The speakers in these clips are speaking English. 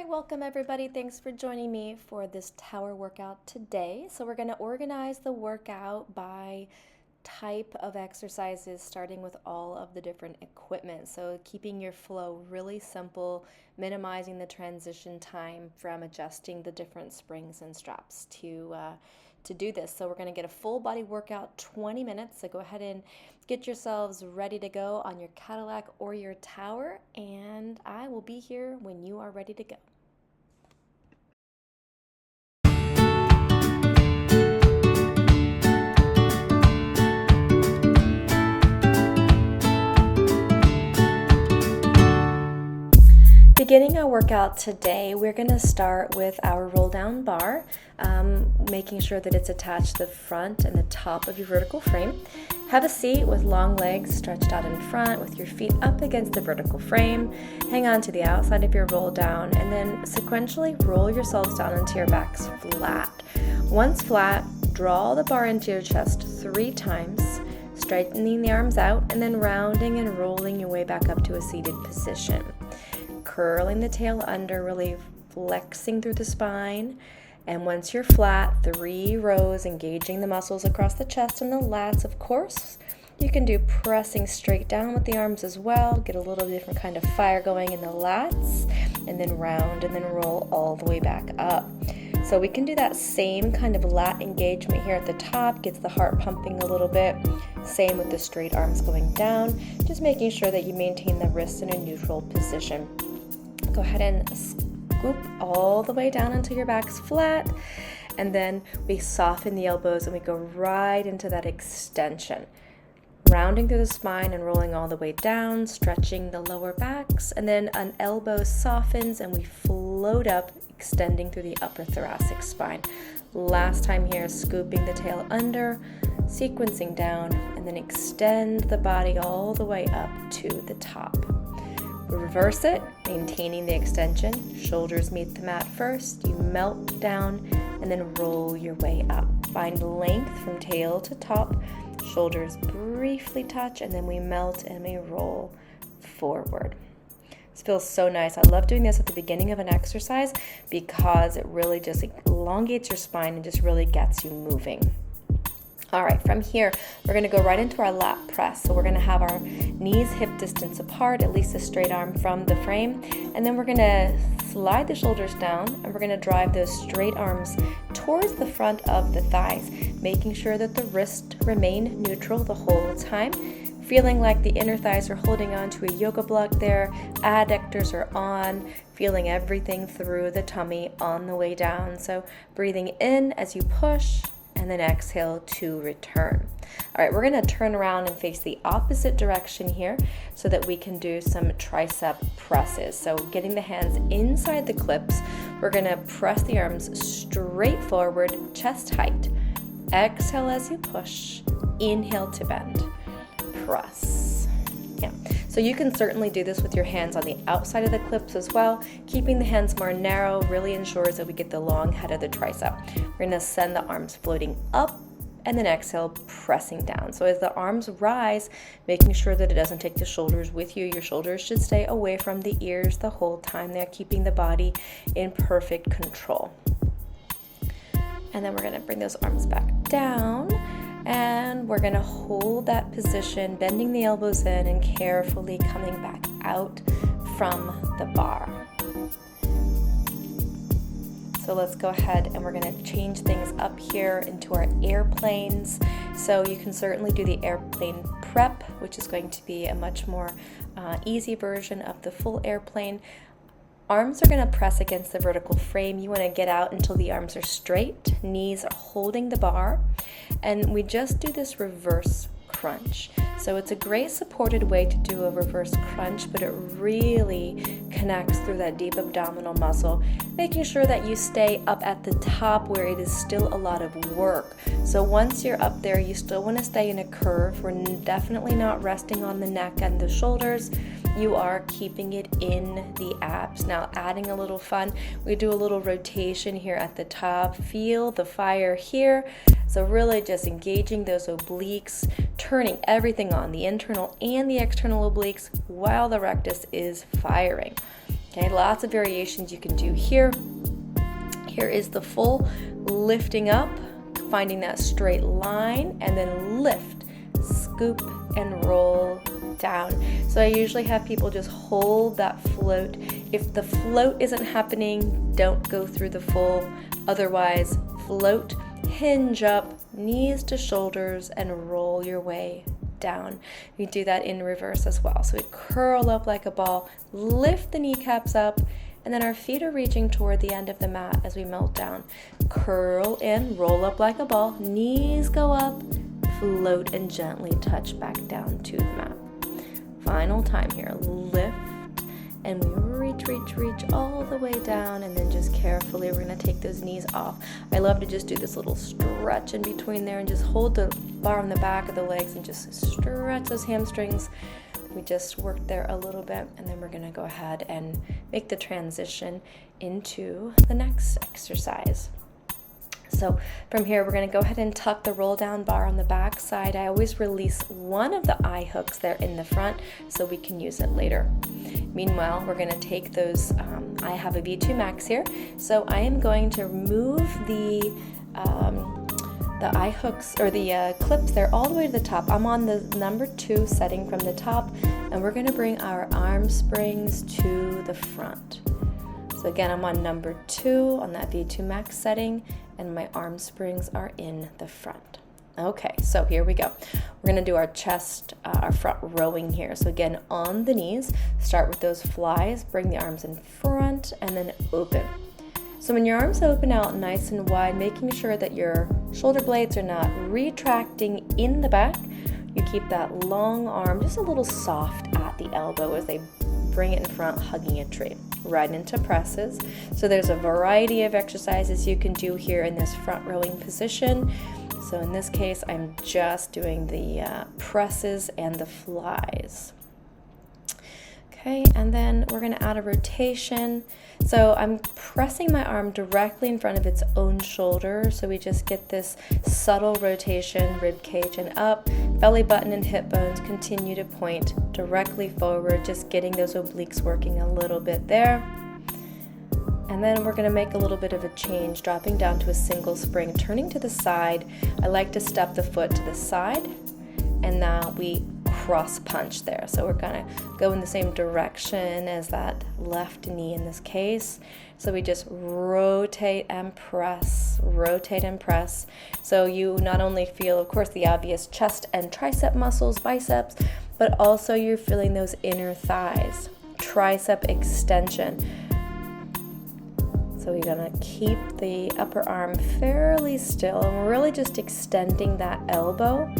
right, welcome everybody. Thanks for joining me for this tower workout today. So we're going to organize the workout by type of exercises, starting with all of the different equipment. So keeping your flow really simple, minimizing the transition time from adjusting the different springs and straps to do this. So we're going to get a full body workout, 20 minutes. So go ahead and get yourselves ready to go on your Cadillac or your tower, and I will be here when you are ready to go. Beginning our workout today, we're going to start with our roll down bar, making sure that it's attached to the front and the top of your vertical frame. Have a seat with long legs stretched out in front with your feet up against the vertical frame. Hang on to the outside of your roll down and then sequentially roll yourselves down until your back's flat. Once flat, draw the bar into your chest 3 times, straightening the arms out and then rounding and rolling your way back up to a seated position. Curling the tail under, really flexing through the spine. And once you're flat, 3 rows, engaging the muscles across the chest and the lats, of course. You can do pressing straight down with the arms as well. Get a little different kind of fire going in the lats. And then round and then roll all the way back up. So we can do that same kind of lat engagement here at the top. Gets the heart pumping a little bit. Same with the straight arms going down. Just making sure that you maintain the wrists in a neutral position. Go ahead and scoop all the way down until your back's flat, and then we soften the elbows and we go right into that extension, rounding through the spine and rolling all the way down, stretching the lower backs, and then an elbow softens and we float up, extending through the upper thoracic spine. Last time here, scooping the tail under, sequencing down, and then extend the body all the way up to the top. Reverse it, maintaining the extension. Shoulders meet the mat first. You melt down and then roll your way up. Find length from tail to top. Shoulders briefly touch and then we melt and we roll forward. This feels so nice. I love doing this at the beginning of an exercise because it really just elongates your spine and just really gets you moving. All right, from here, we're going to go right into our lat press. So we're going to have our knees hip distance apart, at least a straight arm from the frame. And then we're going to slide the shoulders down and we're going to drive those straight arms towards the front of the thighs, making sure that the wrists remain neutral the whole time. Feeling like the inner thighs are holding on to a yoga block there. Adductors are on, feeling everything through the tummy on the way down. So breathing in as you push, and then exhale to return. All right, we're going to turn around and face the opposite direction here so that we can do some tricep presses. So getting the hands inside the clips, we're going to press the arms straight forward, chest height. Exhale as you push. Inhale to bend. Press. Yeah. So you can certainly do this with your hands on the outside of the clips as well. Keeping the hands more narrow really ensures that we get the long head of the tricep. We're going to send the arms floating up and then exhale, pressing down. So as the arms rise, making sure that it doesn't take the shoulders with you. Your shoulders should stay away from the ears the whole time. They're keeping the body in perfect control. And then we're going to bring those arms back down. And we're going to hold that position, bending the elbows in and carefully coming back out from the bar. So let's go ahead and we're going to change things up here into our airplanes. So you can certainly do the airplane prep, which is going to be a much more easy version of the full airplane. Arms are going to press against the vertical frame. You want to get out until the arms are straight, knees are holding the bar, and we just do this reverse crunch. So it's a great supported way to do a reverse crunch, but it really connects through that deep abdominal muscle, making sure that you stay up at the top where it is still a lot of work. So once you're up there, you still want to stay in a curve. We're definitely not resting on the neck and the shoulders. You are keeping it in the abs. Now adding a little fun, we do a little rotation here at the top. Feel the fire here. So really just engaging those obliques, turning everything on, the internal and the external obliques while the rectus is firing. Okay, lots of variations you can do here. Here is the full lifting up, finding that straight line, and then lift, scoop, and roll down. So I usually have people just hold that float. If the float isn't happening, don't go through the full. Otherwise, float, hinge up, knees to shoulders, and roll your way down. You do that in reverse as well. So we curl up like a ball, lift the kneecaps up, and then our feet are reaching toward the end of the mat as we melt down. Curl in, roll up like a ball, knees go up, float, and gently touch back down to the mat. Final time here, lift, and we reach all the way down, and then just carefully we're gonna take those knees off. I love to just do this little stretch in between there and just hold the bar on the back of the legs and just stretch those hamstrings. We just worked there a little bit, and then we're gonna go ahead and make the transition into the next exercise. So from here, we're gonna go ahead and tuck the roll down bar on the back side. I always release one of the eye hooks there in the front so we can use it later. Meanwhile, we're gonna take those, I have a V2 Max here, so I am going to move the eye hooks or the clips there all the way to the top. I'm on the number 2 setting from the top, and we're gonna bring our arm springs to the front. So again, I'm on number 2 on that V2 Max setting, and my arm springs are in the front. Okay, so here we go. We're gonna do our chest, our front rowing here. So again, on the knees, start with those flies, bring the arms in front, and then open. So when your arms open out nice and wide, making sure that your shoulder blades are not retracting in the back, you keep that long arm just a little soft at the elbow as they bring it in front, hugging a tree. Right into presses. So there's a variety of exercises you can do here in this front rowing position. So in this case, I'm just doing the presses and the flies. Okay, and then we're gonna add a rotation. So I'm pressing my arm directly in front of its own shoulder. So we just get this subtle rotation, rib cage and up, belly button and hip bones continue to point directly forward, just getting those obliques working a little bit there. And then we're gonna make a little bit of a change, dropping down to a single spring, turning to the side. I like to step the foot to the side, and now we cross punch there. So we're gonna go in the same direction as that left knee in this case. So we just rotate and press, rotate and press. So you not only feel, of course, the obvious chest and tricep muscles, biceps, but also you're feeling those inner thighs, tricep extension. So we're gonna keep the upper arm fairly still, and we're really just extending that elbow.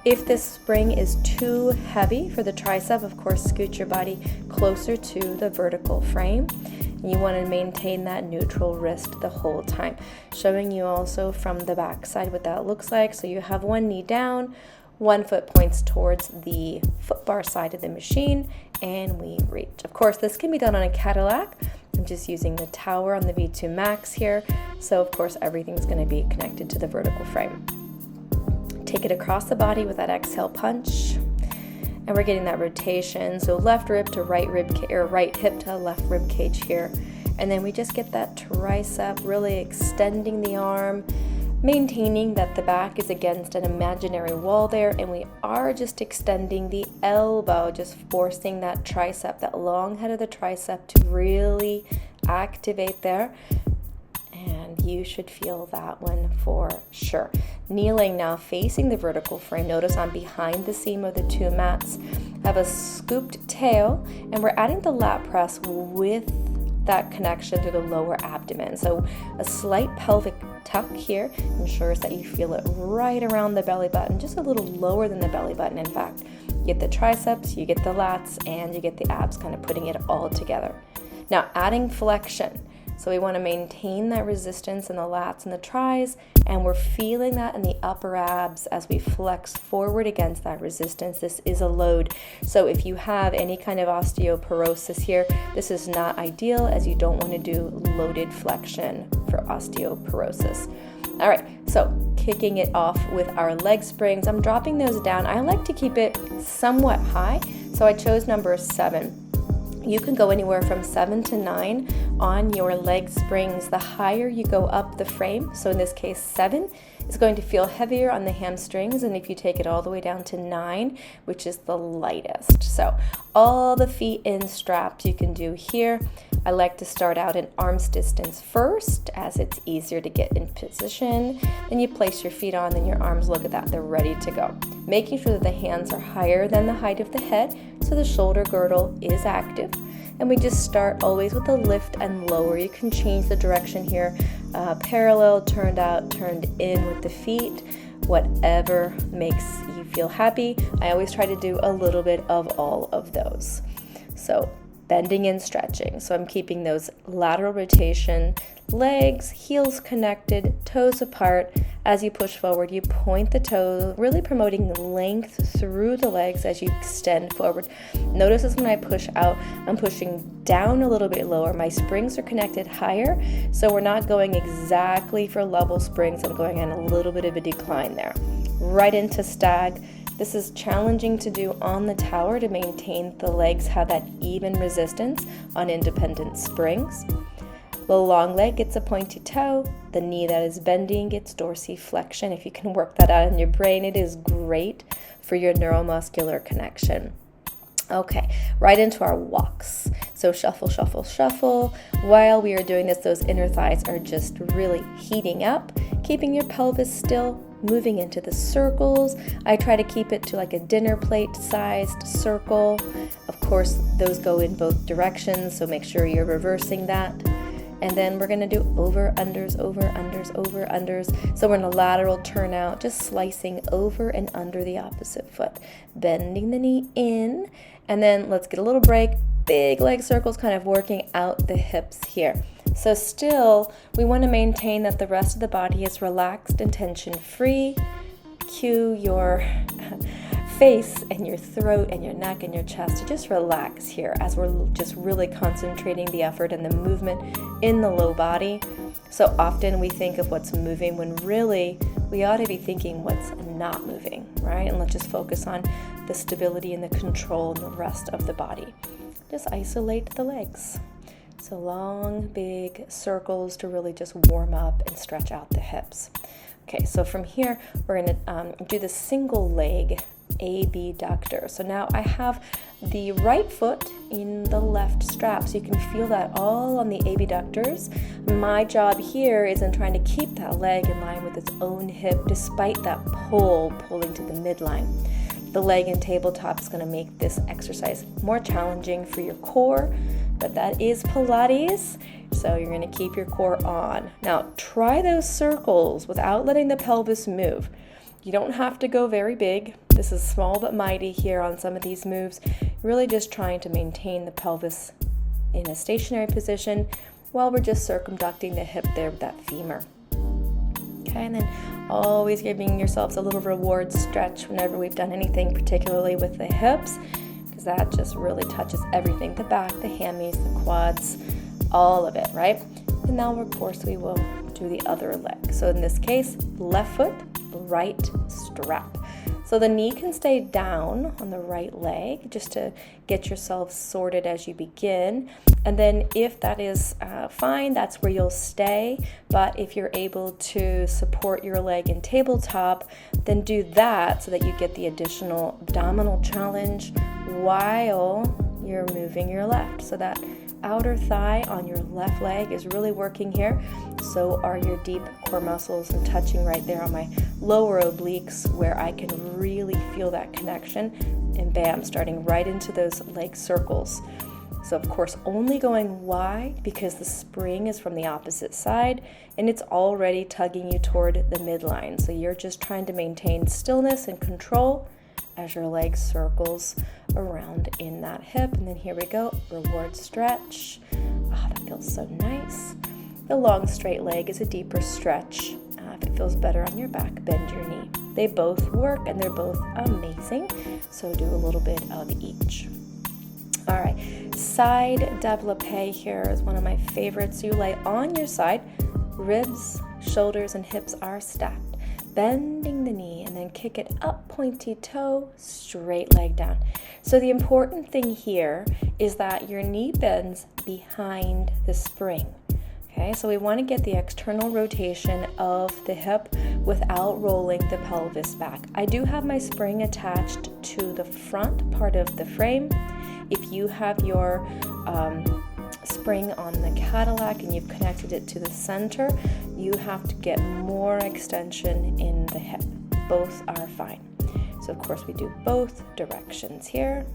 If this spring is too heavy for the tricep, of course, scoot your body closer to the vertical frame. And you want to maintain that neutral wrist the whole time. Showing you also from the back side what that looks like. So you have one knee down, one foot points towards the foot bar side of the machine, and we reach. Of course, this can be done on a Cadillac. I'm just using the tower on the V2 Max here. So of course, everything's going to be connected to the vertical frame. Take it across the body with that exhale punch, and we're getting that rotation. So left rib to right rib or right hip to left rib cage here, and then we just get that tricep, really extending the arm, maintaining that the back is against an imaginary wall there, and we are just extending the elbow, just forcing that tricep, that long head of the tricep to really activate there. And you should feel that one for sure. Kneeling now, facing the vertical frame. Notice I'm behind the seam of the 2 mats. Have a scooped tail, and we're adding the lat press with that connection to the lower abdomen. So a slight pelvic tuck here ensures that you feel it right around the belly button, just a little lower than the belly button. In fact, you get the triceps, you get the lats, and you get the abs, kind of putting it all together. Now adding flexion. So we want to maintain that resistance in the lats and the tris, and we're feeling that in the upper abs as we flex forward against that resistance. This is a load. So if you have any kind of osteoporosis here, this is not ideal, as you don't want to do loaded flexion for osteoporosis. All right, so kicking it off with our leg springs. I'm dropping those down. I like to keep it somewhat high, so I chose number 7. You can go anywhere from 7 to 9 on your leg springs. The higher you go up the frame, so in this case 7, is going to feel heavier on the hamstrings, and if you take it all the way down to 9, which is the lightest. So all the feet in straps you can do here. I like to start out in arm's distance first, as it's easier to get in position. Then you place your feet on, then your arms, look at that, they're ready to go. Making sure that the hands are higher than the height of the head, so the shoulder girdle is active. And we just start always with a lift and lower. You can change the direction here, parallel, turned out, turned in with the feet, whatever makes you feel happy. I always try to do a little bit of all of those. So bending and stretching. So I'm keeping those lateral rotation, legs, heels connected, toes apart. As you push forward, you point the toes, really promoting length through the legs as you extend forward. Notice this when I push out, I'm pushing down a little bit lower. My springs are connected higher, so we're not going exactly for level springs. I'm going on a little bit of a decline there. Right into stag. This is challenging to do on the tower to maintain the legs have that even resistance on independent springs. The long leg gets a pointy toe. The knee that is bending gets dorsiflexion. If you can work that out in your brain, it is great for your neuromuscular connection. Okay, right into our walks. So shuffle, shuffle, shuffle. While we are doing this, those inner thighs are just really heating up, keeping your pelvis still, moving into the circles. I try to keep it to like a dinner plate sized circle. Of course, those go in both directions, so make sure you're reversing that. And then we're gonna do over, unders, over, unders, over, unders. So we're in a lateral turnout, just slicing over and under the opposite foot. Bending the knee in, and then let's get a little break. Big leg circles, kind of working out the hips here. So still, we wanna maintain that the rest of the body is relaxed and tension-free. Cue your face and your throat and your neck and your chest to just relax here as we're just really concentrating the effort and the movement in the low body. So often we think of what's moving when really we ought to be thinking what's not moving, right? And let's just focus on the stability and the control and the rest of the body. Just isolate the legs. So long, big circles to really just warm up and stretch out the hips. Okay, so from here, we're gonna do the single leg abductor. So now I have the right foot in the left strap, so you can feel that all on the abductors. My job here is in trying to keep that leg in line with its own hip despite that pulling to the midline. The leg and tabletop is going to make this exercise more challenging for your core, but that is Pilates, so you're going to keep your core on. Now try those circles without letting the pelvis move. You don't have to go very big. This is small but mighty here on some of these moves. Really just trying to maintain the pelvis in a stationary position while we're just circumducting the hip there with that femur. Okay, and then always giving yourselves a little reward stretch whenever we've done anything, particularly with the hips, because that just really touches everything, the back, the hammies, the quads, all of it, right? And now, of course, we will do the other leg. So in this case, left foot, right strap. So the knee can stay down on the right leg just to get yourself sorted as you begin. And then if that is fine, that's where you'll stay. But if you're able to support your leg in tabletop, then do that so that you get the additional abdominal challenge while you're moving your left. So that outer thigh on your left leg is really working here. So are your deep core muscles, and touching right there on my lower obliques where I can really feel that connection. And bam, starting right into those leg circles. So of course, only going wide because the spring is from the opposite side and it's already tugging you toward the midline. So you're just trying to maintain stillness and control as your leg circles around in that hip. And then here we go, reward stretch. Ah, that feels so nice. The long straight leg is a deeper stretch. If it feels better on your back, bend your knee. They both work and they're both amazing. So do a little bit of each. All right, side développé here is one of my favorites. You lay on your side, ribs, shoulders, and hips are stacked. bending the knee, and then kick it up, pointy toe, straight leg down. So the important thing here is that your knee bends behind the spring. Okay, so we want to get the external rotation of the hip without rolling the pelvis back. I do have my spring attached to the front part of the frame. If you have your spring on the Cadillac and you've connected it to the center, you have to get more extension in the hip. Both are fine. So of course we do both directions here,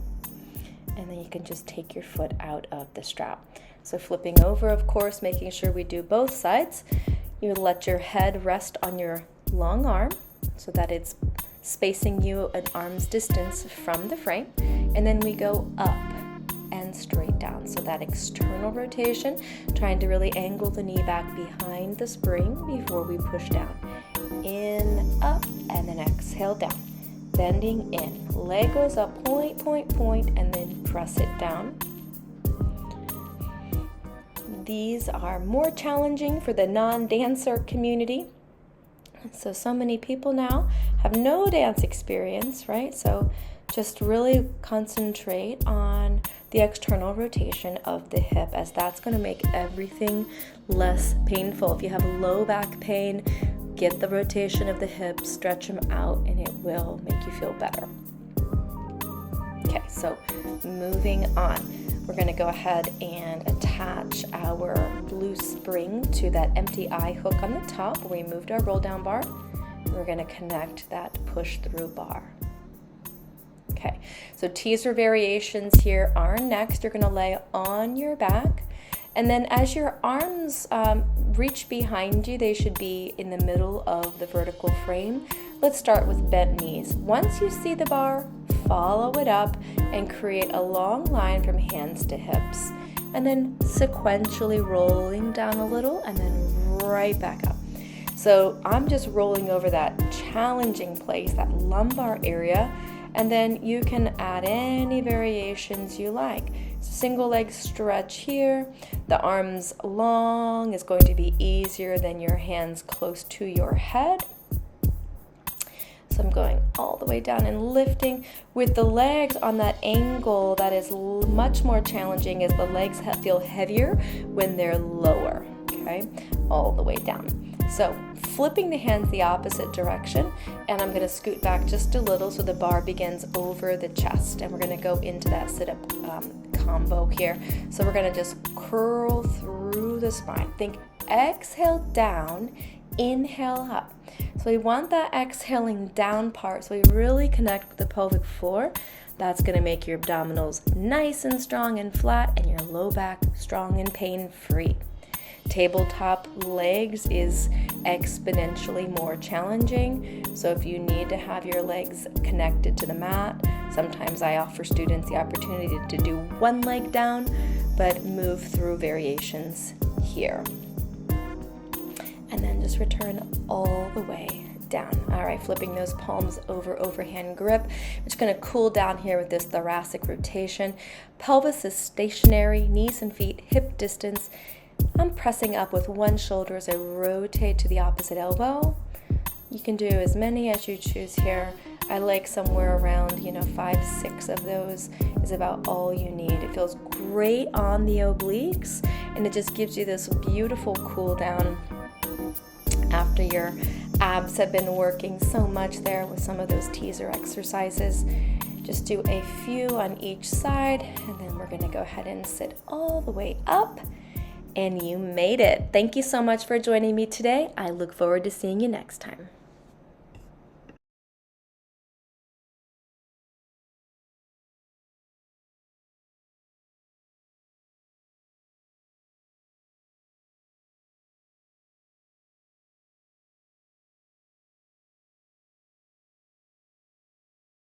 and then you can just take your foot out of the strap. So flipping over, of course, making sure we do both sides. You let your head rest on your long arm so that it's spacing you an arm's distance from the frame, and then we go up and straight down. So that external rotation, trying to really angle the knee back behind the spring before we push down. In, up, and then exhale down. Bending in. Leg goes up, point, point, point, and then press it down. These are more challenging for the non-dancer community. So many people now have no dance experience, right? So just really concentrate on the external rotation of the hip, as that's going to make everything less painful. If you have low back pain, get the rotation of the hips, stretch them out, and it will make you feel better. Okay, so moving on. We're going to go ahead and attach our blue spring to that empty eye hook on the top where we moved our roll down bar. We're going to connect that push through bar. Okay, so teaser variations here are next. You're going to lay on your back, and then as your arms reach behind you, they should be in the middle of the vertical frame. Let's start with bent knees. Once you see the bar, follow it up and create a long line from hands to hips, and then sequentially rolling down a little and then right back up. So I'm just rolling over that challenging place, that lumbar area, and then you can add any variations you like. Single leg stretch here. The arms long is going to be easier than your hands close to your head. So I'm going all the way down and lifting with the legs on that angle. That is much more challenging, as the legs feel heavier when they're lower. Okay, all the way down. So flipping the hands the opposite direction, and I'm going to scoot back just a little so the bar begins over the chest, and we're going to go into that sit-up combo here. So we're going to just curl through the spine. Think exhale down, inhale up. So we want that exhaling down part, so we really connect with the pelvic floor. That's going to make your abdominals nice and strong and flat, and your low back strong and pain-free. Tabletop legs is exponentially more challenging. So if you need to have your legs connected to the mat, sometimes I offer students the opportunity to do one leg down, but move through variations here. And then just return all the way down. All right, flipping those palms over, overhand grip. I'm just going to cool down here with this thoracic rotation. Pelvis is stationary, knees and feet hip distance. I'm pressing up with one shoulder as I rotate to the opposite elbow. You can do as many as you choose here. I like somewhere around, 5, 6 of those is about all you need. It feels great on the obliques, and it just gives you this beautiful cool down after your abs have been working so much there with some of those teaser exercises. Just do a few on each side, and then we're going to go ahead and sit all the way up. And you made it. Thank you so much for joining me today. I look forward to seeing you next time.